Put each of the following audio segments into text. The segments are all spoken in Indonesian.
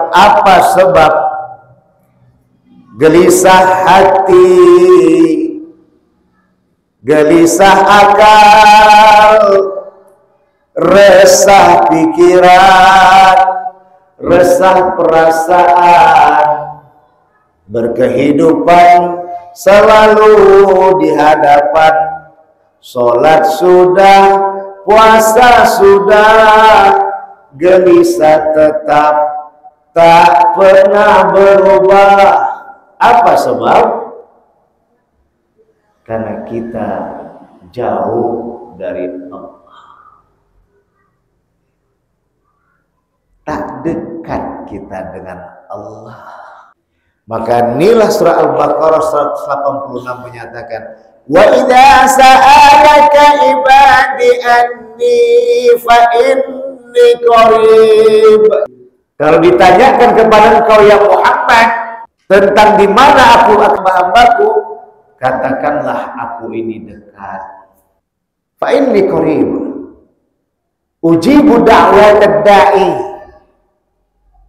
Apa sebab gelisah hati, gelisah akal, resah pikiran, resah perasaan, berkehidupan selalu di hadapan, sholat sudah, puasa sudah, gelisah tetap, tak pernah berubah. Apa sebab? Karena kita jauh dari Allah, tak dekat kita dengan Allah. Maka inilah surah Al-Baqarah 186 menyatakan, wa idza sa'alaka ibadi anni fa inni qarib. Kalau ditanyakan kepada engkau ya Muhammad tentang di mana aku hamba-hambaku, katakanlah aku ini dekat. Fa inni qarib ujibu da'watad da'i,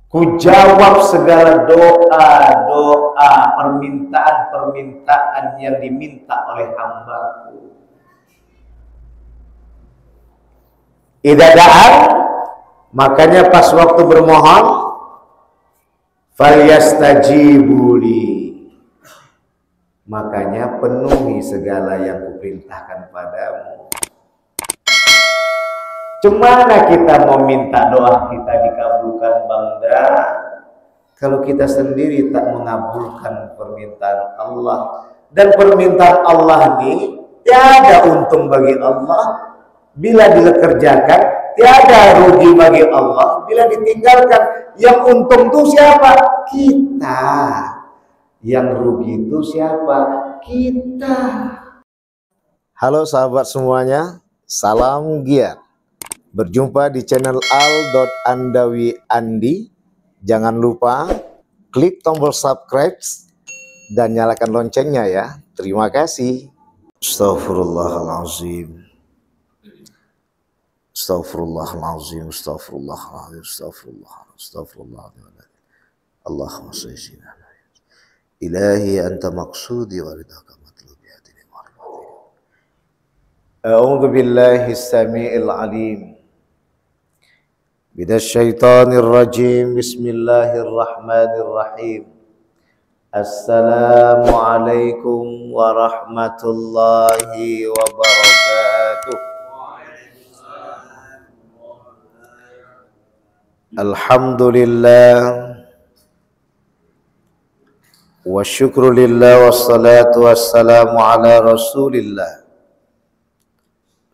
ku jawab segala doa-doa, permintaan-permintaan yang diminta oleh hambaku. Idza da'an, makanya pas waktu bermohon, falyastajibuli, makanya penuhi segala yang kuperintahkan padamu. Cemana kita mau minta doa kita dikabulkan Bangda kalau kita sendiri tak mengabulkan permintaan Allah? Dan permintaan Allah ini tiada untung bagi Allah bila dikerjakan, tiada rugi bagi Allah bila ditinggalkan. Yang untung itu siapa? Kita. Yang rugi itu siapa? Kita. Halo sahabat semuanya, salam giat. Berjumpa di channel al.andawi.andi. Jangan lupa klik tombol subscribe dan nyalakan loncengnya ya. Terima kasih. Astaghfirullahaladzim. Astaghfirullahaladzim. Astaghfirullahaladzim. Astaghfirullahaladzim. Allahumma salli ala ilahi anta maqsudi wa ridaka matlubi hadini marmati. A'udzu billahi samii'il alim minasyaitonir rajim. Bismillahirrahmanirrahim. Assalamualaikum warahmatullahi wabarakatuh. Alhamdulillah wa syukru lillah wassalatu wassalamu ala rasulillah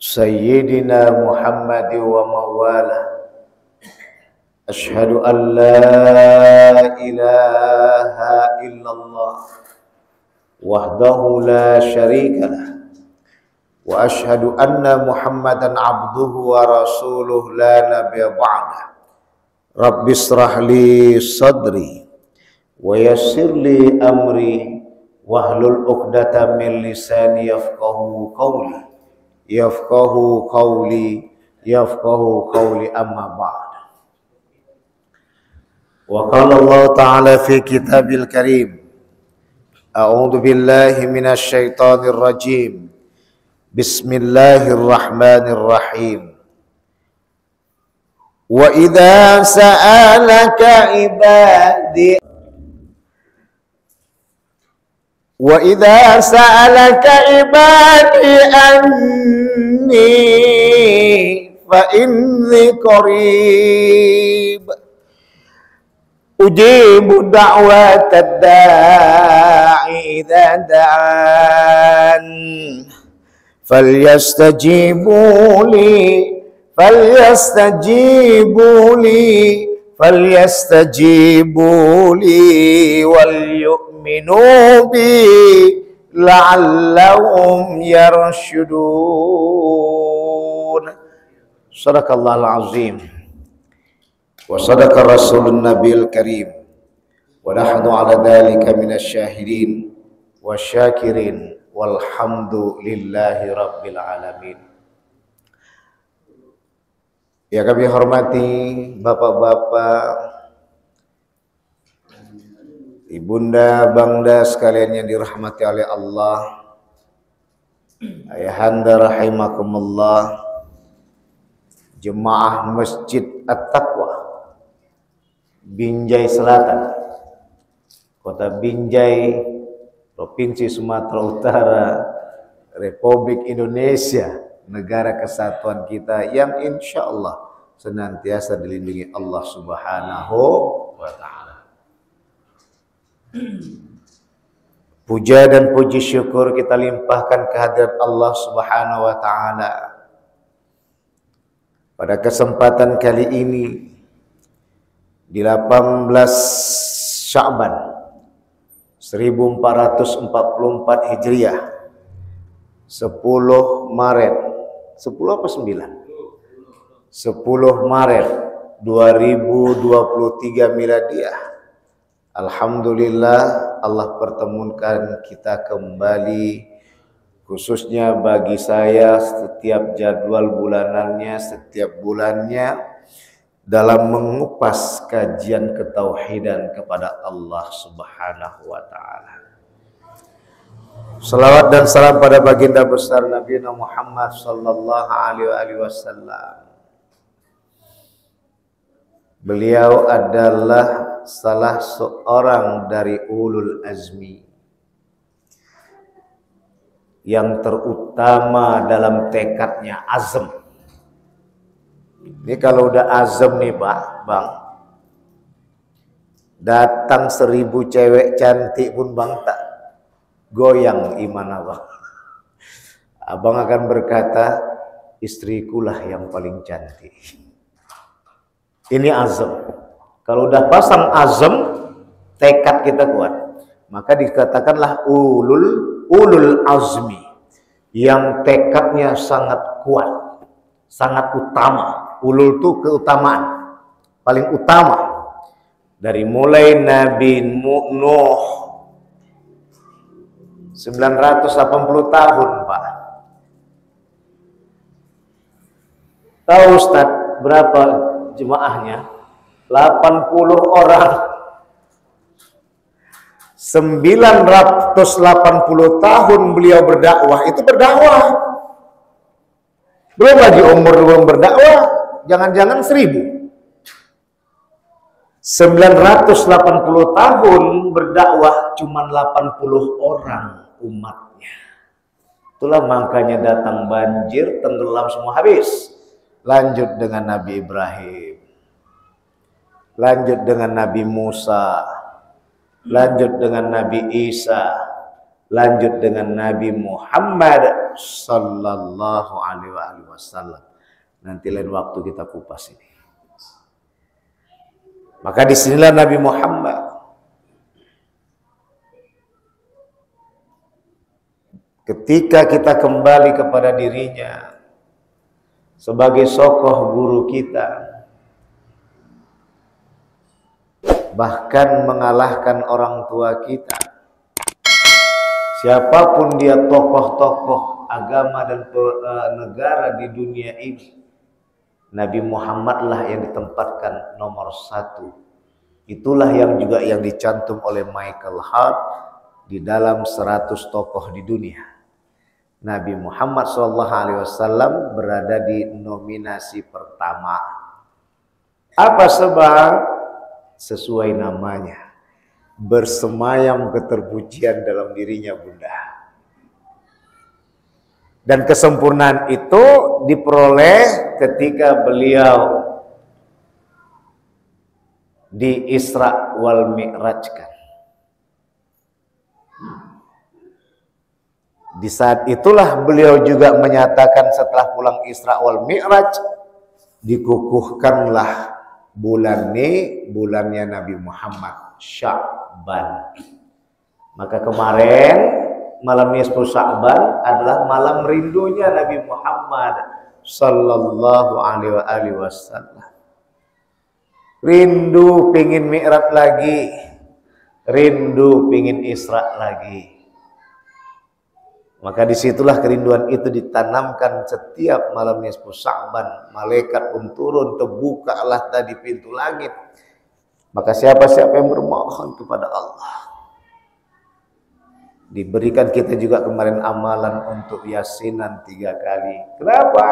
Sayyidina Muhammad wa mawala. Ashhadu an la ilaha illallah wahdahu la syarika lah, wa ashhadu anna Muhammadan abduhu wa rasuluh la nabiyya ba'dah. Rabbi shrah li sadri wa yassir li amri wahlul 'uqdatam min lisani yafqahu qawli amma ba'd. Wa qala Allah ta'ala fi kitabil karim, a'udzu billahi minasy syaithanir rajim. Bismillahirrahmanirrahim. Wa idza sa'alaka ibadi anni fa inni qarib ujibu da'watad da'i idza da'an falyastajibu li wal yu'minu bi la'allahum yarshudun. Sadaqallahul azim wa sadaqa rasulun nabiyil karim wa nahnu ala dhalika minasyahidin wasyakirin walhamdulillahi rabbil alamin. Ya kami hormati bapak-bapak, ibunda, bangda sekalian yang dirahmati oleh Allah, ayahanda rahimakumullah, jemaah Masjid At-Taqwa Binjai Selatan, Kota Binjai, Provinsi Sumatera Utara, Republik Indonesia, negara kesatuan kita yang insya Allah senantiasa dilindungi Allah Subhanahu wa Ta'ala. Puja dan puji syukur kita limpahkan kehadirat Allah Subhanahu wa Ta'ala. Pada kesempatan kali ini di 18 Sya'ban 1444 Hijriah, 10 Maret 10 apa 9? 10 Maret 2023 Miladiah. Alhamdulillah Allah pertemukan kita kembali, khususnya bagi saya setiap jadwal bulanannya, setiap bulannya dalam mengupas kajian ketauhidan kepada Allah Subhanahu wa Ta'ala. Salawat dan salam pada baginda besar Nabi Muhammad sallallahu alaihi wasallam. Beliau adalah salah seorang dari ulul azmi yang terutama dalam tekadnya, azam. Ini kalau udah azam nih Pak, Bang, datang 1000 cewek cantik pun Bang tak goyang iman Abang. Abang akan berkata, istrikulah yang paling cantik. Ini azam. Kalau udah pasang azam, tekad kita kuat, maka dikatakanlah ulul azmi, yang tekadnya sangat kuat, sangat utama. Ulul itu keutamaan, paling utama. Dari mulai Nabi Nuh 980 tahun Pak. Tahu Ustaz berapa jemaahnya? 80 orang. 980 tahun beliau berdakwah, itu berdakwah. Belum lagi umur belum berdakwah, jangan-jangan 1000. 980 tahun berdakwah cuma 80 orang umatnya. Itulah makanya datang banjir, tenggelam semua habis. Lanjut dengan Nabi Ibrahim, lanjut dengan Nabi Musa, lanjut dengan Nabi Isa, lanjut dengan Nabi Muhammad sallallahu alaihi wasallam. Nanti lain waktu kita kupas ini. Maka disinilah Nabi Muhammad ketika kita kembali kepada dirinya sebagai sokoh guru kita, bahkan mengalahkan orang tua kita, siapapun dia, tokoh-tokoh agama dan negara di dunia ini, Nabi Muhammad lah yang ditempatkan nomor 1. Itulah yang juga yang dicantum oleh Michael Hart di dalam 100 tokoh di dunia. Nabi Muhammad SAW berada di nominasi pertama. Apa sebab? Sesuai namanya, bersemayam keterpujian dalam dirinya Bunda. Dan kesempurnaan itu diperoleh ketika beliau di Isra wal Mi'rajkan. Di saat itulah beliau juga menyatakan setelah pulang Isra wal Mi'raj, dikukuhkanlah bulan ini, bulannya Nabi Muhammad, Sya'ban. Maka kemarin malam nisfu Sya'ban adalah malam rindunya Nabi Muhammad sallallahu alaihi wasallam. Rindu pingin Mi'raj lagi, rindu pingin Isra lagi. Maka disitulah kerinduan itu ditanamkan setiap malam nisfu Sya'ban. Malaikat pun turun, terbukalah tadi pintu langit. Maka siapa-siapa yang bermohon kepada Allah, Diberikan kita juga kemarin amalan untuk yasinan 3 kali. Kenapa?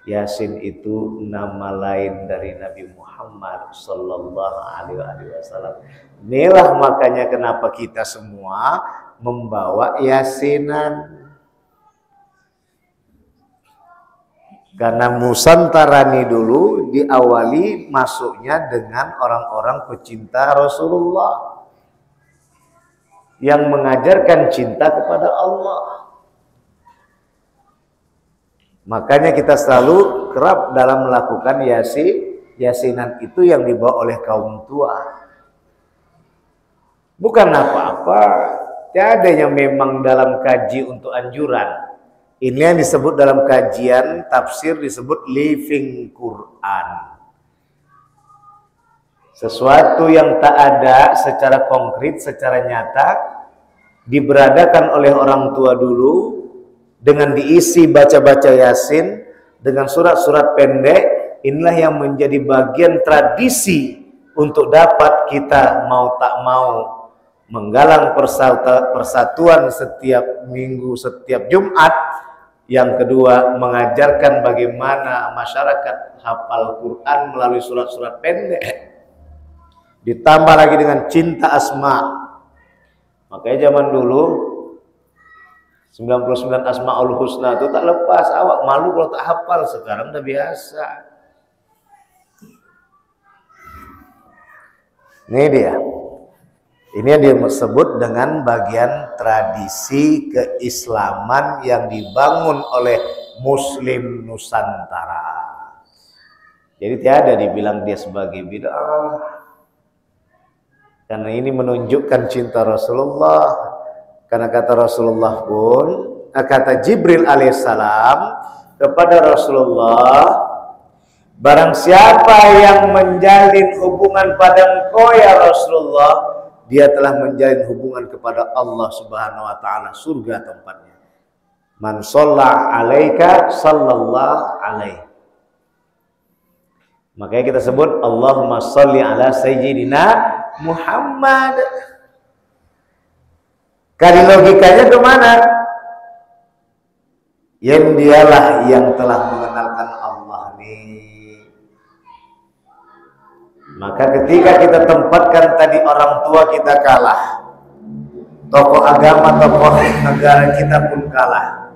Yasin itu nama lain dari Nabi Muhammad sallallahu alaihi wasallam. Inilah makanya kenapa kita semua membawa yasinan. Karena Nusantarani dulu diawali masuknya dengan orang-orang pecinta Rasulullah yang mengajarkan cinta kepada Allah. Makanya kita selalu kerap dalam melakukan yasinan itu yang dibawa oleh kaum tua. Bukan apa-apa, tiada yang memang dalam kaji untuk anjuran. Ini yang disebut dalam kajian tafsir disebut living Quran. Sesuatu yang tak ada secara konkret, secara nyata, diberadakan oleh orang tua dulu dengan diisi baca-baca Yasin dengan surat-surat pendek. Inilah yang menjadi bagian tradisi untuk dapat kita mau tak mau menggalang persatuan setiap minggu, setiap Jumat. Yang kedua, mengajarkan bagaimana masyarakat hafal Quran melalui surat-surat pendek. Ditambah lagi dengan cinta asma. Makanya zaman dulu 99 asmaul husna itu tak lepas. Awak malu kalau tak hafal. Sekarang udah biasa. Ini dia. Ini yang disebut dengan bagian tradisi keislaman yang dibangun oleh Muslim Nusantara. Jadi tiada dibilang dia sebagai bid'ah. Karena ini menunjukkan cinta Rasulullah. Karena kata Rasulullah pun, kata Jibril alaihissalam kepada Rasulullah, barang siapa yang menjalin hubungan pada engkau ya Rasulullah, dia telah menjalin hubungan kepada Allah Subhanahu wa taala, surga tempatnya. Man shalla alaika sallallahu alaihi. Makanya kita sebut Allahumma sholli ala sayyidina Muhammad. Kali logikanya kemana? Yang dialah yang telah mengenalkan Allah nih. Maka ketika kita tempatkan tadi orang tua kita kalah, tokoh agama, tokoh negara kita pun kalah,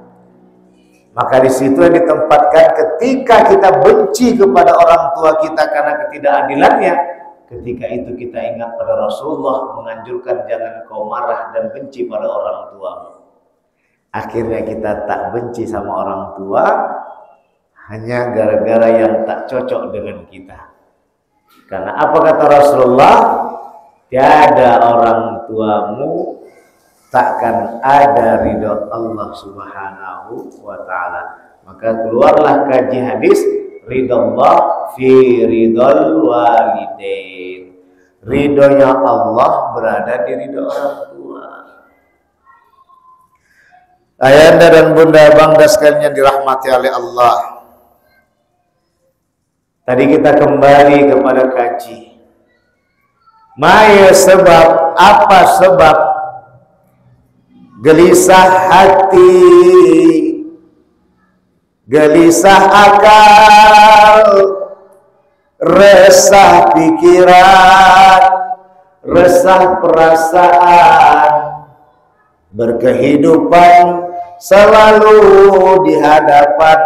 maka di situ yang ditempatkan ketika kita benci kepada orang tua kita karena ketidakadilannya. Ketika itu kita ingat pada Rasulullah menganjurkan jangan kau marah dan benci pada orang tua. Akhirnya kita tak benci sama orang tua hanya gara-gara yang tak cocok dengan kita. Karena apa kata Rasulullah? Tiada orang tuamu takkan ada ridho Allah Subhanahu wa taala. Maka keluarlah kaji hadis ridallah fi ridal walidain. Ridhonya Allah berada di ridho orang tua. Ayanda dan bunda bangga sekalian yang dirahmati oleh Allah. Tadi kita kembali kepada kaji. Maya sebab, apa sebab gelisah hati, gelisah akal, resah pikiran, resah perasaan, berkehidupan selalu di hadapan,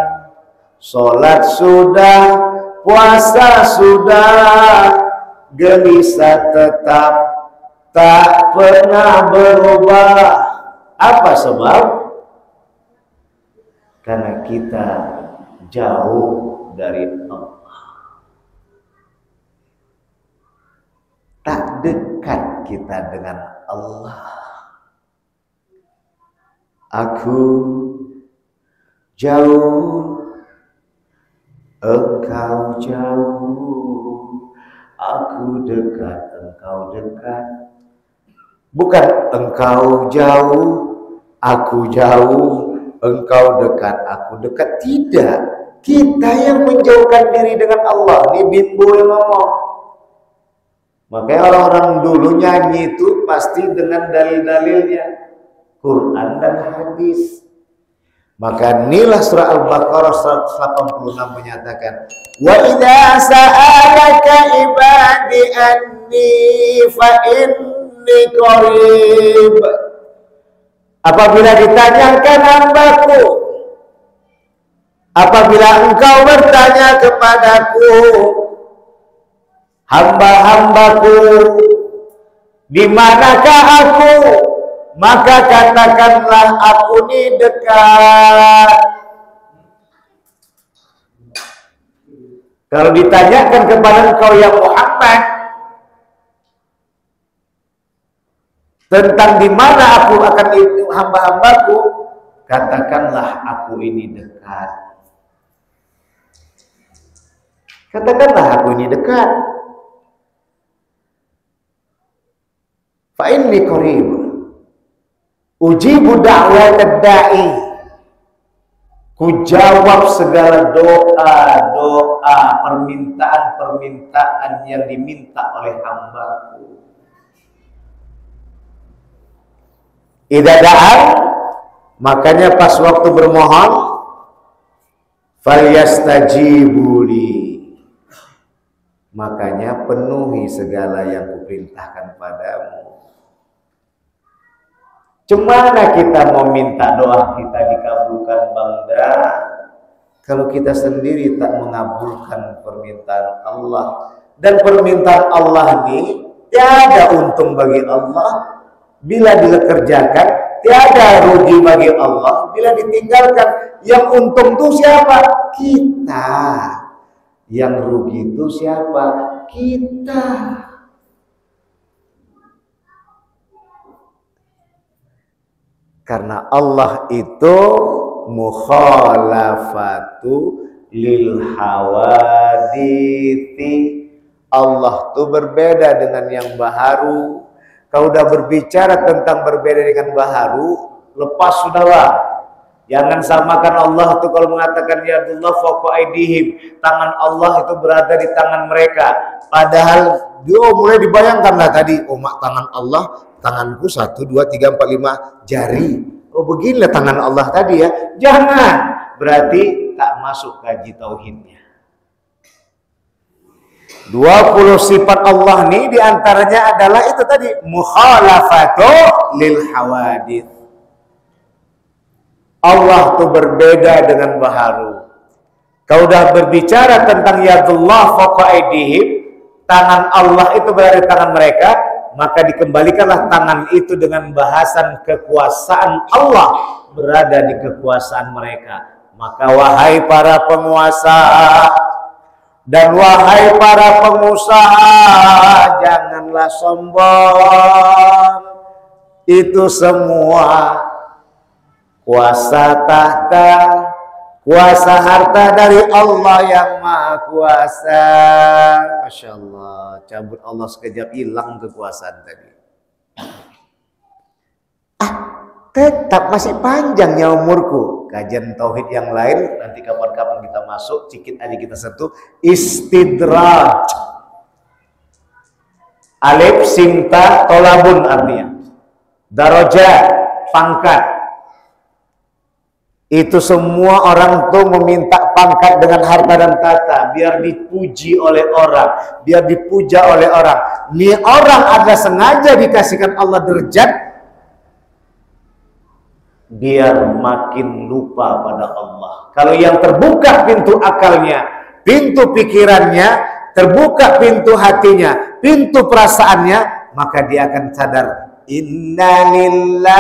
sholat sudah, puasa sudah, gelisah tetap tak pernah berubah. Apa sebab? Karena kita jauh dari Allah. Tak dekat kita dengan Allah. Aku jauh, engkau jauh. Aku dekat, engkau dekat. Bukan engkau jauh, aku jauh, engkau dekat, aku dekat. Tidak. Kita yang menjauhkan diri dengan Allah. Ini Bimbo yang ngomong. Makanya orang-orang dulu nyanyi itu pasti dengan dalil-dalilnya. Quran dan hadis. Maka inilah surah Al-Baqarah 186 menyatakan, wa idza sa'alaka ibadi anni fa inni qarib. Apabila ditanyakan hambaku, apabila engkau bertanya kepadaku, hamba-hambaku, di manakah aku? Maka katakanlah aku ini dekat. Kalau ditanyakan kepada engkau ya Muhammad tentang di mana aku akan hamba-hambaku, katakanlah aku ini dekat. Katakanlah aku ini dekat. Fa inni qarib. Ujibu da'watad da'i. Ku jawab segala doa-doa, permintaan-permintaan yang diminta oleh hambaku. Idza da'an, makanya pas waktu bermohon, falyastajibuli. Makanya penuhi segala yang kuperintahkan padamu. Cemana kita mau minta doa kita dikabulkan Bangda kalau kita sendiri tak mengabulkan permintaan Allah. Dan permintaan Allah ini tiada untung bagi Allah bila dikerjakan, tiada rugi bagi Allah bila ditinggalkan. Yang untung itu siapa? Kita. Yang rugi itu siapa? Kita. Karena Allah itu mukhalafatu lil hawadithi. Allah itu berbeda dengan yang baharu. Kalau udah berbicara tentang berbeda dengan baharu, lepas sudahlah. Jangan samakan Allah itu kalau mengatakan ya Allah fawqa aydihim, tangan Allah itu berada di tangan mereka. Padahal mulai dibayangkanlah tadi, tangan Allah, tanganku 1, 2, 3, 4, 5 jari. Oh beginilah tangan Allah tadi ya. Jangan, berarti tak masuk kaji tauhidnya. 20 sifat Allah nih diantaranya adalah itu tadi, mukhalafatu lil hawadith. Allah tuh berbeda dengan baharu. Kau udah berbicara tentang yadullah fawqa aydihim, tangan Allah itu berada di tangan mereka, maka dikembalikanlah tangan itu dengan bahasan kekuasaan Allah berada di kekuasaan mereka. Maka wahai para penguasa dan wahai para pengusaha, janganlah sombong. Itu semua kuasa tahta, kuasa harta dari Allah yang Maha Kuasa. Masya Allah, cabut Allah sekejap hilang kekuasaan tadi. Tetap masih panjang ya umurku. Kajian tauhid yang lain nanti kapan-kapan kita masuk, sedikit aja kita sentuh. Istidraj. Alif sinta tolabun artinya. Darajat, pangkat. Itu semua orang tuh meminta pangkat dengan harta dan tata, biar dipuji oleh orang, biar dipuja oleh orang. Ini orang ada sengaja dikasihkan Allah derajat, biar makin lupa pada Allah. Kalau yang terbuka pintu akalnya, pintu pikirannya, terbuka pintu hatinya, pintu perasaannya, maka dia akan sadar, innalillahi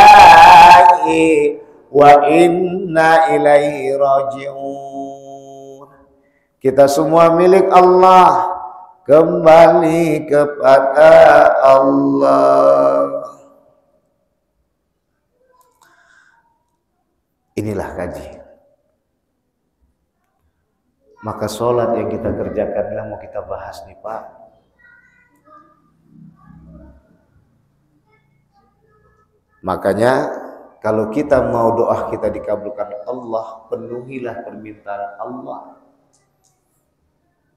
wa inna ilaihi raji'un. Kita semua milik Allah, kembali kepada Allah. Inilah kaji. Maka sholat yang kita kerjakan yang mau kita bahas nih Pak. Makanya kalau kita mau doa kita dikabulkan Allah, penuhilah permintaan Allah.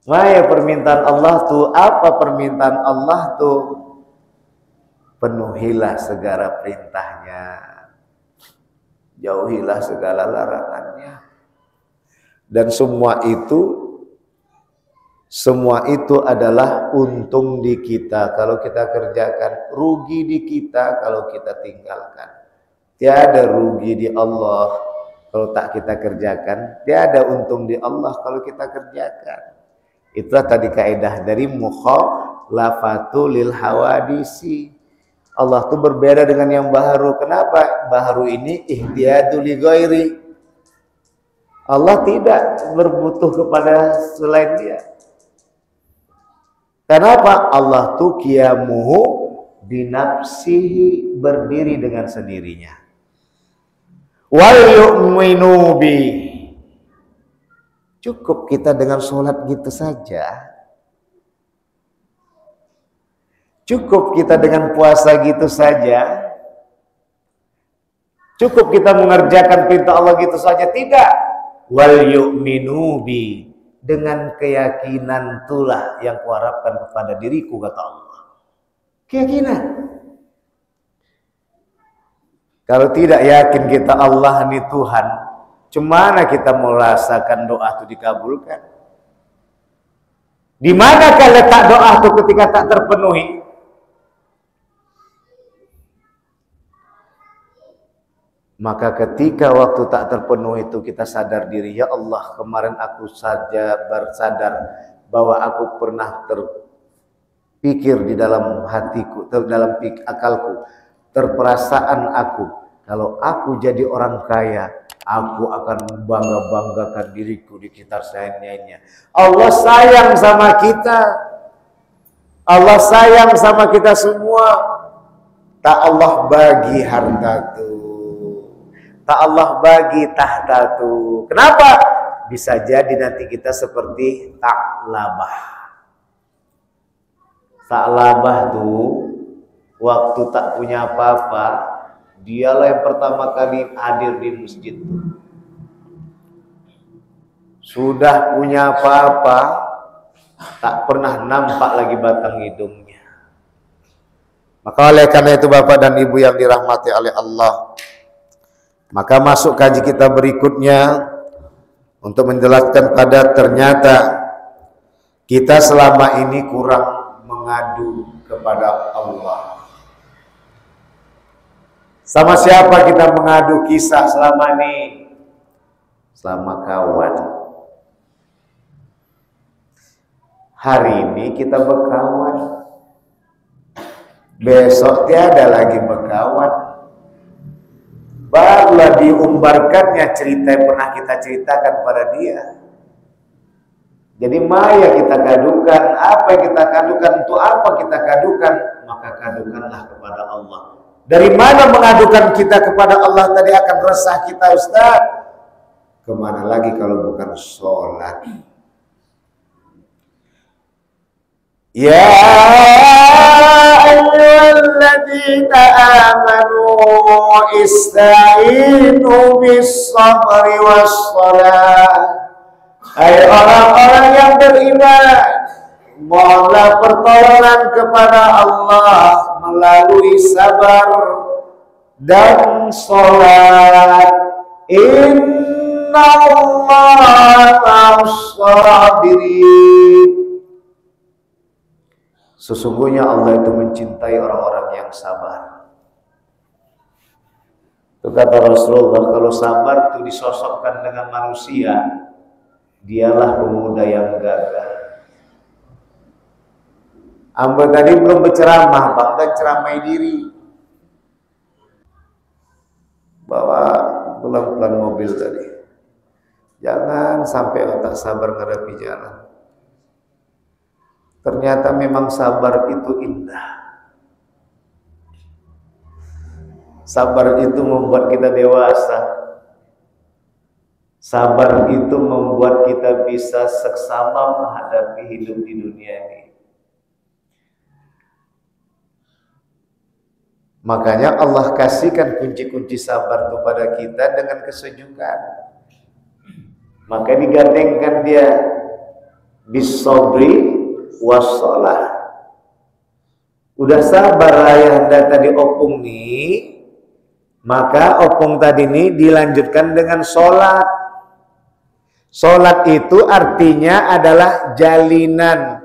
Wahai permintaan Allah tuh, apa permintaan Allah tuh? Penuhilah segala perintahnya. jauhilah segala larangannya. Dan semua itu adalah untung di kita kalau kita kerjakan, rugi di kita kalau kita tinggalkan. Tiada rugi di Allah kalau tak kita kerjakan, tiada untung di Allah kalau kita kerjakan. Itulah tadi kaidah dari mukhalafatu lil hawadisi. Allah tuh berbeda dengan yang baharu. Kenapa? Baharu ini ihtiyadu li ghairi. Allah tidak berbutuh kepada selain dia. Kenapa? Allah tuh qiyamuhu binafsihi, berdiri dengan sendirinya. Wal yu'minu bi. Cukup kita dengan sholat gitu saja. Cukup kita dengan puasa gitu saja. Cukup kita mengerjakan perintah Allah gitu saja. Tidak. Wal yu'minu bi. Dengan keyakinan itulah yang kuharapkan kepada diriku, kata Allah. Keyakinan. Kalau tidak yakin kita Allah ini Tuhan, cemana kita mau rasakan doa itu dikabulkan? Di manakah letak doa itu ketika tak terpenuhi? Maka ketika waktu tak terpenuhi itu kita sadar diri, ya Allah, kemarin aku saja bersadar bahwa aku pernah terpikir di dalam hatiku, dalam akalku, terperasaan aku, kalau aku jadi orang kaya, aku akan membangga-banggakan diriku di sekitar lainnya. Allah sayang sama kita. Allah sayang sama kita semua. Tak Allah bagi harta tu, tak Allah bagi tahta tu. Kenapa? Bisa jadi nanti kita seperti Tha'labah. Tha'labah tuh waktu tak punya apa-apa, dialah yang pertama kali hadir di masjid. Sudah punya apa-apa, tak pernah nampak lagi batang hidungnya. Maka oleh karena itu Bapak dan Ibu yang dirahmati oleh Allah, maka masuk kaji kita berikutnya untuk menjelaskan pada ternyata kita selama ini kurang mengadu kepada Allah. Sama siapa kita mengadu kisah selama ini? Selama kawan. Hari ini kita berkawan, besok tiada lagi berkawan. Barulah diumbarkannya cerita yang pernah kita ceritakan pada dia. Jadi maya kita kadukan, apa yang kita kadukan, untuk apa kita kadukan, maka kadukanlah kepada Allah. Dari mana mengadukan kita kepada Allah tadi akan resah kita, Ustaz? Kemana lagi kalau bukan sholat? Ya ayyuhalladzina amanu ista'inu bis-sabri was-salah. Hai orang-orang yang beriman, mohonlah pertolongan kepada Allah melalui sabar dan sholat. Inna Allah ma'as-sabirin. Sesungguhnya Allah itu mencintai orang-orang yang sabar. Itu kata Rasulullah, kalau sabar itu disosokkan dengan manusia, dialah pemuda yang gagah. Amba tadi belum berceramah, Bang, dan ceramai diri. Bawa pelan-pelan mobil tadi. Jangan sampai otak sabar ngerapi jalan. Ternyata memang sabar itu indah. Sabar itu membuat kita dewasa. Sabar itu membuat kita bisa seksama menghadapi hidup di dunia ini. Makanya Allah kasihkan kunci-kunci sabar kepada kita dengan kesejukan. Maka digandengkan dia bis-sabri was-salah. Udah sabar ayah anda tadi opung nih, Maka opung tadi ini dilanjutkan dengan sholat. Sholat itu artinya adalah jalinan.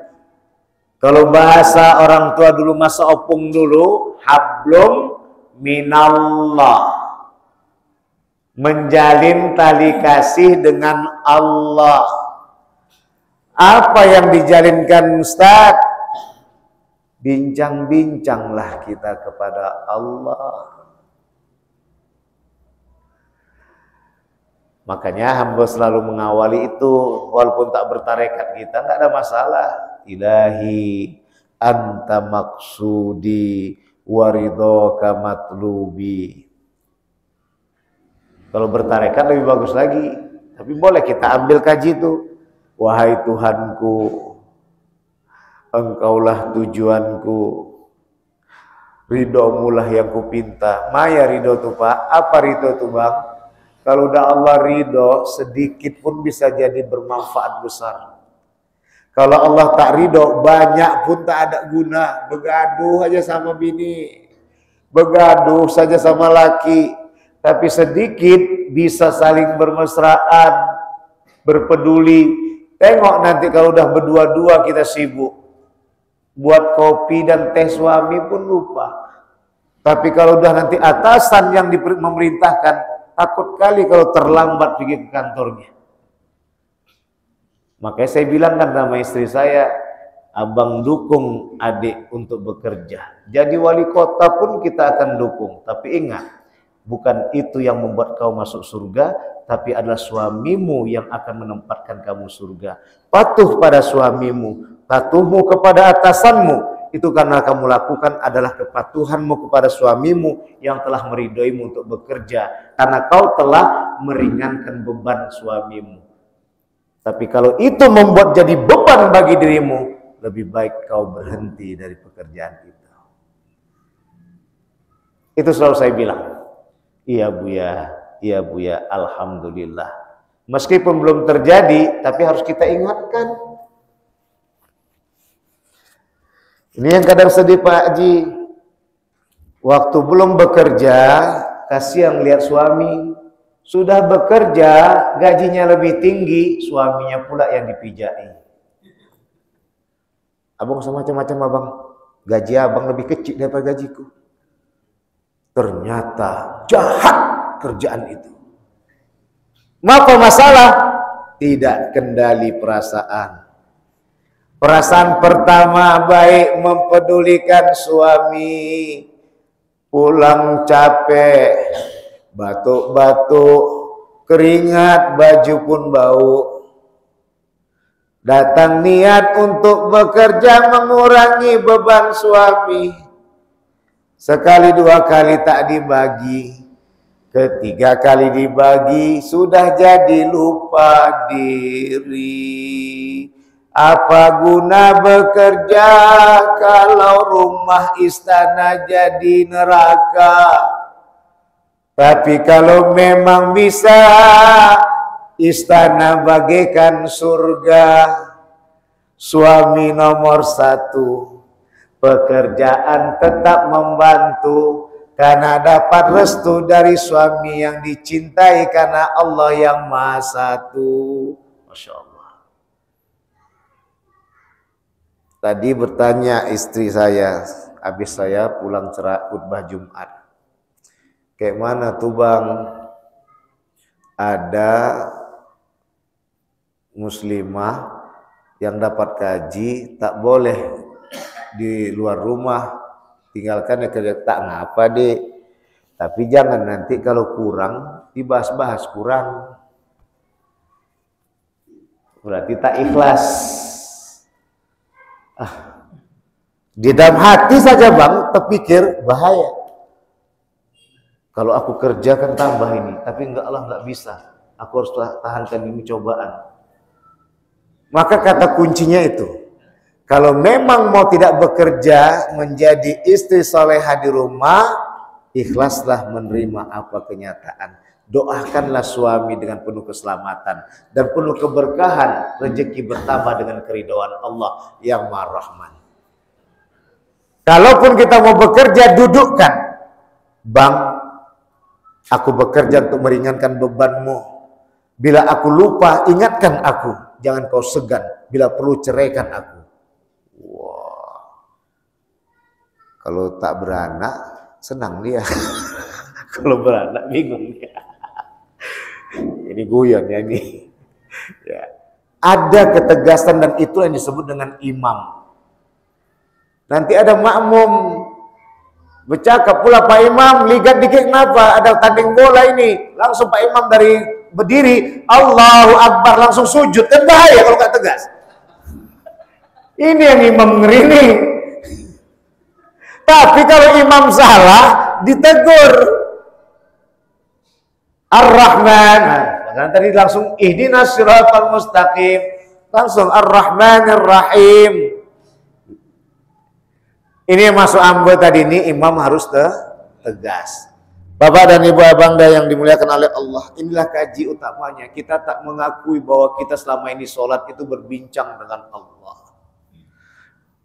Kalau bahasa orang tua dulu, masa opung dulu, hablum minallah. Menjalin tali kasih dengan Allah. Apa yang dijalinkan Ustaz? Bincang-bincanglah kita kepada Allah. Makanya hamba selalu mengawali itu, walaupun tak bertarekat kita, nggak ada masalah. Ilahi anta maksudi waridhoka matlubi. Kalau bertarekat lebih bagus lagi. Tapi boleh kita ambil kaji itu. Wahai Tuhanku, Engkaulah tujuanku, ridhomulah yang kupinta. Maya ridho tuh Pak. Apa ridho tuh Bang? Kalau udah Allah ridho, sedikit pun bisa jadi bermanfaat besar. Kalau Allah tak ridho, banyak pun tak ada guna. Begaduh aja sama bini, begaduh saja sama laki. Tapi sedikit bisa saling bermesraan, berpeduli. Tengok nanti kalau udah berdua-dua kita sibuk. Buat kopi dan teh suami pun lupa. Tapi kalau udah nanti atasan yang memerintahkan, takut kali kalau terlambat pergi ke kantornya. Makanya saya bilang kan sama istri saya, abang dukung adik untuk bekerja. Jadi wali kota pun kita akan dukung. Tapi ingat, bukan itu yang membuat kau masuk surga, tapi adalah suamimu yang akan menempatkan kamu surga. Patuh pada suamimu, patuhmu kepada atasanmu. Itu karena kamu lakukan adalah kepatuhanmu kepada suamimu yang telah meridhoimu untuk bekerja. Karena kau telah meringankan beban suamimu. Tapi kalau itu membuat jadi beban bagi dirimu, lebih baik kau berhenti dari pekerjaan itu. Itu selalu saya bilang. Iya Buya, alhamdulillah. Meskipun belum terjadi, tapi harus kita ingatkan. Ini yang kadang sedih Pak Haji. Waktu belum bekerja, kasihan lihat suami. Sudah bekerja, gajinya lebih tinggi, suaminya pula yang dipijai. Abang sama macam-macam abang. Gaji abang lebih kecil daripada gajiku. Ternyata jahat kerjaan itu. Apa masalah? Tidak kendali perasaan. Perasaan pertama baik mempedulikan suami, pulang capek, batuk-batuk, keringat, baju pun bau. Datang niat untuk bekerja mengurangi beban suami. Sekali dua kali tak dibagi, ketiga kali dibagi sudah jadi lupa diri. Apa guna bekerja kalau rumah istana jadi neraka? Tapi kalau memang bisa istana bagaikan surga, suami nomor satu, pekerjaan tetap membantu karena dapat restu dari suami yang dicintai karena Allah yang Maha Satu. Masya Allah. Tadi bertanya istri saya, habis saya pulang khutbah Jumat. Kayak mana tuh Bang? Ada muslimah yang dapat gaji tak boleh di luar rumah, tinggalkan ya kerja. Tak ngapa Dek, tapi jangan nanti kalau kurang dibahas-bahas kurang, berarti tak ikhlas. Di dalam hati saja Bang terpikir bahaya. Kalau aku kerjakan tambah ini, tapi enggak lah, enggak bisa. Aku harus tahankan ini cobaan. Maka kata kuncinya itu, kalau memang mau tidak bekerja menjadi istri soleha di rumah, ikhlaslah menerima apa kenyataan. Doakanlah suami dengan penuh keselamatan dan penuh keberkahan, rezeki bertambah dengan keridhaan Allah yang Maha Rahman. Kalaupun kita mau bekerja, dudukkan, Bang, Aku bekerja untuk meringankan bebanmu. Bila aku lupa, ingatkan aku. Jangan kau segan. Bila perlu, ceraikan aku. Wah. Kalau tak beranak, senang dia. Kalau beranak, bingung dia. Ini guyon ya ini. Ya. Ada ketegasan dan itu yang disebut dengan imam. Nanti ada makmum bercakap pula, Pak Imam, ligat dikit kenapa? Ada tanding bola ini. Langsung Pak Imam dari berdiri, Allahu Akbar, langsung sujud. Kan bahaya kalau nggak tegas. Ini yang imam ngeri nih. Tapi kalau imam salah, ditegur. Ar-Rahman. Nah, tadi langsung ihdinas siratal mustaqim. Langsung Ar-Rahmanir Rahim. Ini yang masuk ambo tadi ini imam harus tegas. Bapak dan Ibu Abangda yang dimuliakan oleh Allah, inilah kaji utamanya. Kita tak mengakui bahwa kita selama ini sholat itu berbincang dengan Allah.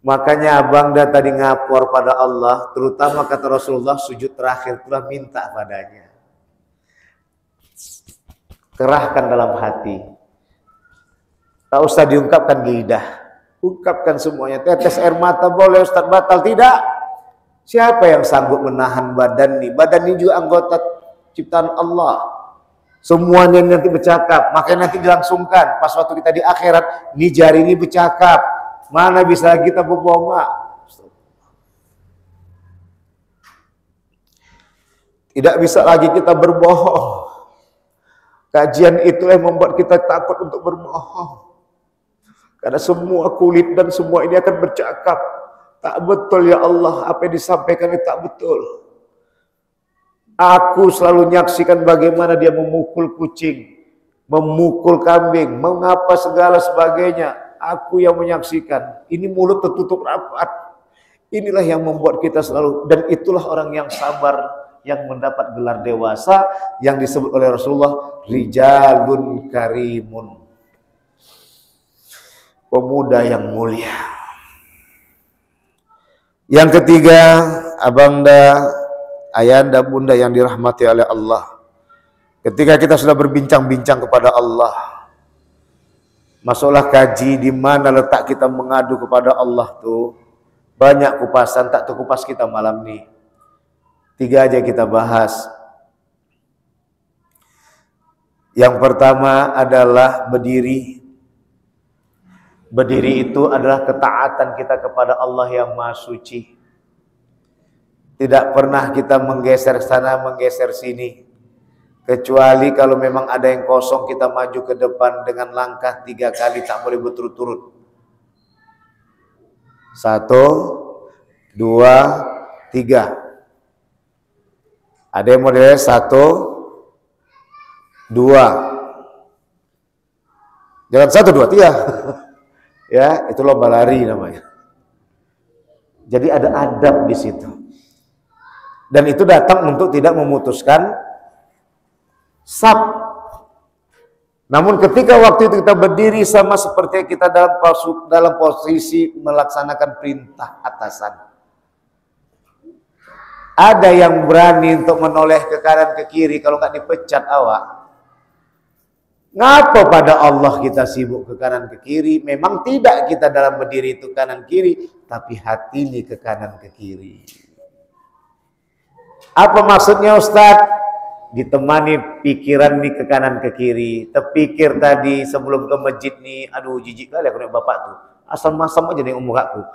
Makanya Abangda tadi ngapor pada Allah, terutama kata Rasulullah, sujud terakhir telah minta padanya. Kerahkan dalam hati. Tak usah diungkapkan di lidah. Ungkapkan semuanya. Tetes air mata boleh, Ustaz, batal? Tidak. Siapa yang sanggup menahan badan ini? Badan ini juga anggota ciptaan Allah. Semuanya nanti bercakap. Makanya nanti dilangsungkan. Pas waktu kita di akhirat, ini jari ini bercakap. Mana bisa kita berbohong? Tidak bisa lagi kita berbohong. Kajian itulah yang membuat kita takut untuk berbohong. Karena semua kulit dan semua ini akan bercakap. Tak betul ya Allah, apa yang disampaikan ini tak betul. Aku selalu menyaksikan bagaimana dia memukul kucing, memukul kambing, mengapa segala sebagainya. Aku yang menyaksikan. Ini mulut tertutup rapat. Inilah yang membuat kita selalu, dan itulah orang yang sabar, yang mendapat gelar dewasa, yang disebut oleh Rasulullah, rijalun karimun. Pemuda yang mulia. Yang ketiga, Abangda, Ayanda, Bunda yang dirahmati oleh Allah. Ketika kita sudah berbincang-bincang kepada Allah, masuklah kaji di mana letak kita mengadu kepada Allah tuh. Banyak kupasan, tak terkupas kita malam ini. 3 aja kita bahas. Yang pertama adalah berdiri. Berdiri itu adalah ketaatan kita kepada Allah yang Maha Suci. Tidak pernah kita menggeser sana, menggeser sini. Kecuali kalau memang ada yang kosong, kita maju ke depan dengan langkah 3 kali, tak boleh berturut-turut. 1, 2, 3. Ada yang modelnya 1, 2. Jangan 1, 2, 3. Ya, itu lomba lari namanya. Jadi ada adab di situ. Dan itu datang untuk tidak memutuskan saf. Namun ketika waktu itu kita berdiri sama seperti kita dalam posisi melaksanakan perintah atasan. Ada yang berani untuk menoleh ke kanan ke kiri kalau nggak dipecat awak. Ngapa pada Allah kita sibuk ke kanan ke kiri? Memang tidak kita dalam berdiri itu kanan kiri, tapi hati ini ke kanan ke kiri. Apa maksudnya Ustaz? Ditemani pikiran nih ke kanan ke kiri. Terpikir tadi sebelum ke masjid nih, aduh jijik kali aku lihat bapak tuh. Asal masam aja nih umur aku.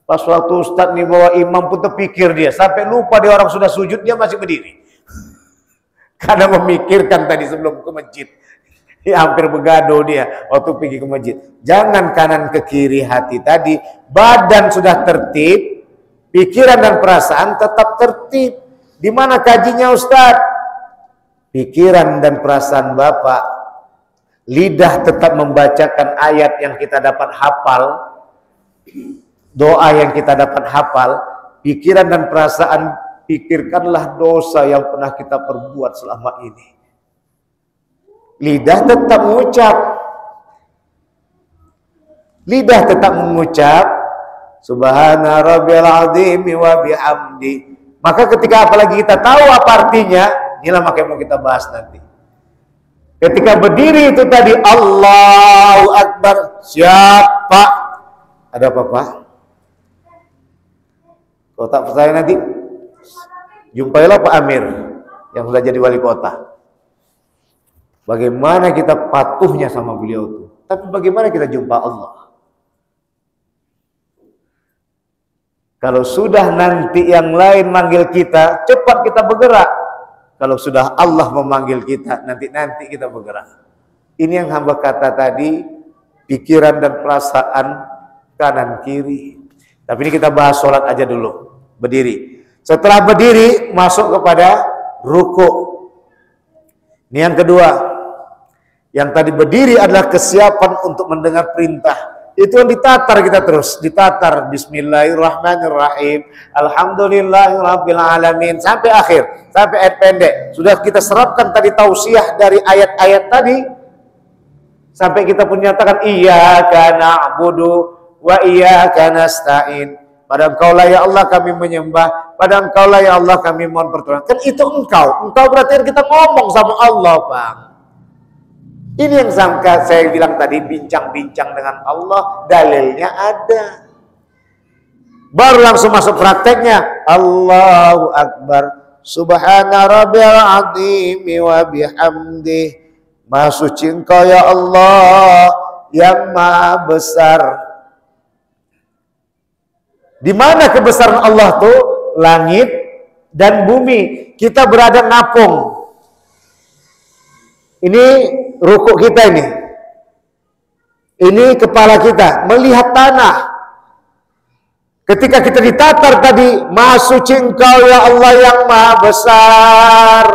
Pas waktu Ustaz nih bawa imam pun terpikir dia, sampai lupa dia orang sudah sujud, dia masih berdiri. Karena memikirkan tadi sebelum ke masjid. Ya, hampir begaduh dia waktu pergi ke masjid. Jangan kanan ke kiri hati tadi. Badan sudah tertib, pikiran dan perasaan tetap tertib. Di mana kajinya Ustaz? Pikiran dan perasaan Bapak, lidah tetap membacakan ayat yang kita dapat hafal, doa yang kita dapat hafal. Pikiran dan perasaan, pikirkanlah dosa yang pernah kita perbuat selama ini. Lidah tetap mengucap. Lidah tetap mengucap Subhana rabbil azim wa bihamdi. Maka ketika apalagi kita tahu apa artinya, Inilah makanya mau kita bahas nanti. Ketika berdiri itu tadi Allahu Akbar, siapa? Ada apa, Pak? Kalau tak percaya nanti jumpailah Pak Amir yang sudah jadi wali kota. Bagaimana kita patuhnya sama beliau itu. Tapi bagaimana kita jumpa Allah? Kalau sudah nanti yang lain manggil kita, cepat kita bergerak. Kalau sudah Allah memanggil kita, nanti kita bergerak. Ini yang hamba kata tadi, pikiran dan perasaan kanan kiri. Tapi ini kita bahas sholat aja dulu. Berdiri. Setelah berdiri, masuk kepada ruku. Ini yang kedua. Yang tadi berdiri adalah kesiapan untuk mendengar perintah. Itu yang ditatar kita terus. Ditatar. Bismillahirrahmanirrahim. Alhamdulillahirabbil alamin. Sampai akhir. Sampai ayat pendek. Sudah kita serapkan tadi tausiah dari ayat-ayat tadi. Sampai kita pun nyatakan iyyaka na'budu wa iyyaka nasta'in. Pada Engkaulah ya Allah kami menyembah. Pada Engkaulah ya Allah kami mohon pertolongan. Kan itu Engkau. Engkau berarti kita ngomong sama Allah, Bang. Ini yang saya bilang tadi, bincang-bincang dengan Allah, dalilnya ada. Baru langsung masuk prakteknya. Allahu Akbar. Subhana rabbiyal azim wa bihamdih. Maha suci Engkau ya Allah yang maha besar. Di mana kebesaran Allah tuh? Langit dan bumi. Kita berada ngapung. Ini rukuk kita ini. Ini kepala kita melihat tanah. Ketika kita ditatar tadi, Maha suci Engkau ya Allah yang maha besar.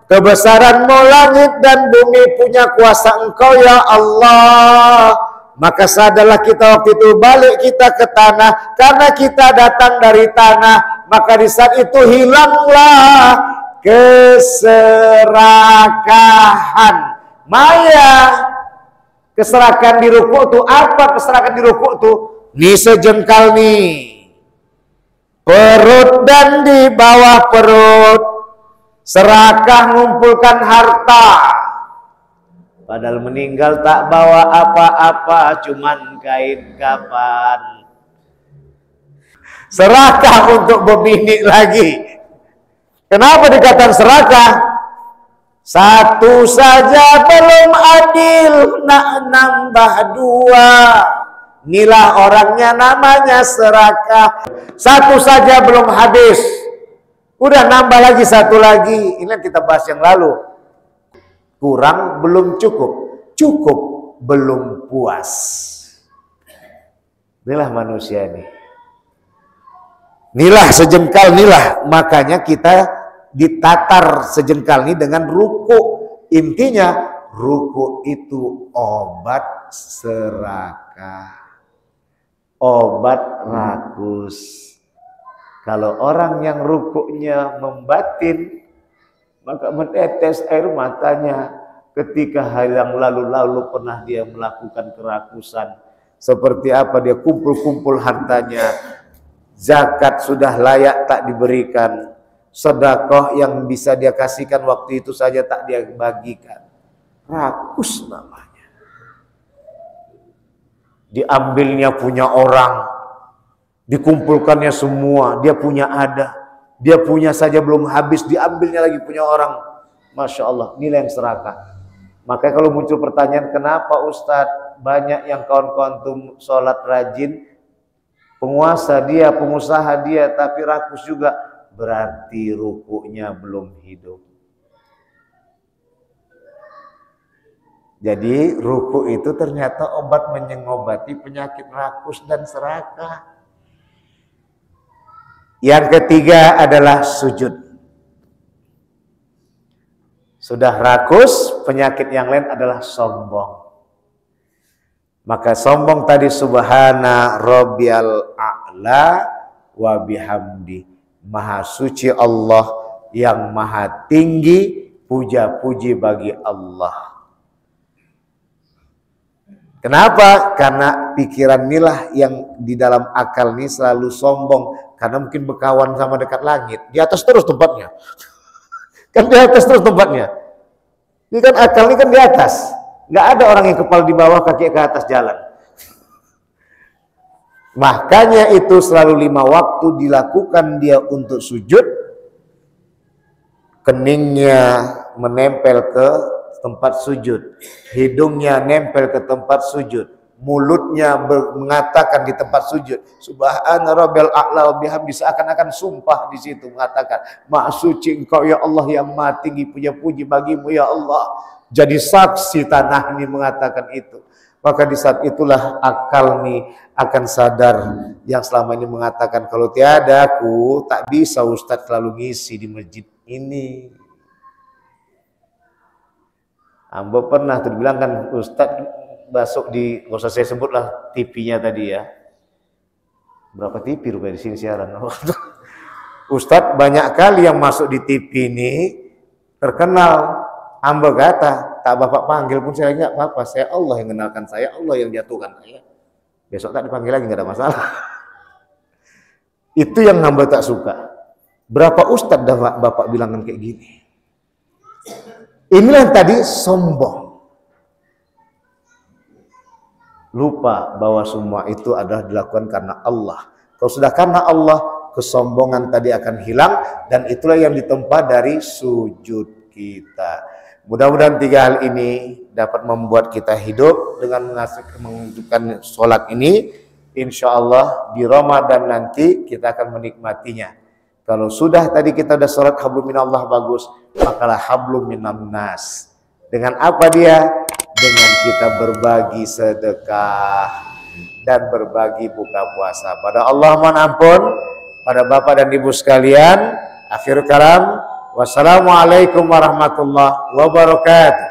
Kebesaranmu langit dan bumi punya kuasa Engkau ya Allah. Maka sadarlah kita waktu itu balik kita ke tanah. Karena kita datang dari tanah. Maka di saat itu hilanglah keserakahan. Maya. Keserakahan di rukuk itu apa? Keserakahan di rukuk itu ini sejengkal nih, perut dan di bawah perut, serakah ngumpulkan harta. Padahal meninggal tak bawa apa-apa, cuman kain kapan. Serakah untuk berbini lagi. Kenapa dikatakan serakah? Satu saja belum adil, nak nambah dua. Inilah orangnya namanya serakah. Satu saja belum habis, udah nambah lagi satu lagi. Ini yang kita bahas yang lalu. Kurang belum cukup, cukup belum puas. Inilah manusia ini. Inilah sejengkal, inilah makanya kita ditatar sejengkal ini dengan ruku. Intinya ruku itu obat serakah, obat rakus. Kalau orang yang rukuknya membatin, maka menetes air matanya ketika hal yang lalu-lalu pernah dia melakukan kerakusan. Seperti apa dia kumpul-kumpul hartanya, zakat sudah layak tak diberikan, sedekah yang bisa dia kasihkan waktu itu saja tak dia bagikan. Rakus namanya. Diambilnya punya orang, dikumpulkannya semua, dia punya ada, dia punya saja belum habis, diambilnya lagi punya orang. Masya Allah, nilai yang serakah. Makanya kalau muncul pertanyaan, kenapa Ustadz banyak yang kawan-kawan tuh sholat rajin, penguasa dia, pengusaha dia, tapi rakus juga? Berarti rukuknya belum hidup. Jadi ruku itu ternyata obat mengobati penyakit rakus dan serakah. Yang ketiga adalah sujud. Sudah rakus, penyakit yang lain adalah sombong. Maka sombong tadi subhana rabbiyal a'la wa bihamdi. Maha suci Allah yang maha tinggi, puja-puji bagi Allah. Kenapa? Karena pikiran inilah yang di dalam akal ini selalu sombong. Karena mungkin berkawan sama dekat langit, di atas terus tempatnya. Kan di atas terus tempatnya. Ini kan akal ini kan di atas. Nggak ada orang yang kepala di bawah, kaki ke atas jalan. Makanya itu selalu 5 waktu dilakukan dia untuk sujud. Keningnya menempel ke tempat sujud. Hidungnya nempel ke tempat sujud. Mulutnya mengatakan di tempat sujud, Subhana rabbil a'la wa bihamdi, seakan-akan sumpah di situ mengatakan, Maha suci Engkau ya Allah yang Maha tinggi, puji bagimu ya Allah. Jadi saksi tanah ini mengatakan itu. Maka di saat itulah akal nih akan sadar yang selama ini mengatakan kalau tiada aku tak bisa Ustadz selalu ngisi di masjid ini. Ambo pernah terbilang kan Ustadz masuk di, nggak usah saya sebutlah TV-nya tadi ya. Berapa TV rupanya di sini siaran. Ustadz banyak kali yang masuk di TV ini terkenal. Ambo kata, tak bapak panggil pun saya nggak apa-apa. Saya Allah yang kenalkan saya, Allah yang jatuhkan saya. Besok tak dipanggil lagi nggak ada masalah. Itu yang hamba tak suka. Berapa Ustadz dah bapak bilangan kayak gini. Inilah yang tadi sombong. Lupa bahwa semua itu adalah dilakukan karena Allah. Kalau sudah karena Allah, kesombongan tadi akan hilang, dan itulah yang ditempa dari sujud kita. Mudah-mudahan 3 hal ini dapat membuat kita hidup dengan menghidupkan sholat ini. Insya Allah di Ramadan nanti kita akan menikmatinya. Kalau sudah tadi kita sudah sholat hablum minallah bagus, makalah hablum minan nas. Dengan apa dia? Dengan kita berbagi sedekah dan berbagi buka puasa. Pada Allah mohon ampun, pada Bapak dan Ibu sekalian, akhir kalam, wassalamualaikum warahmatullahi wabarakatuh.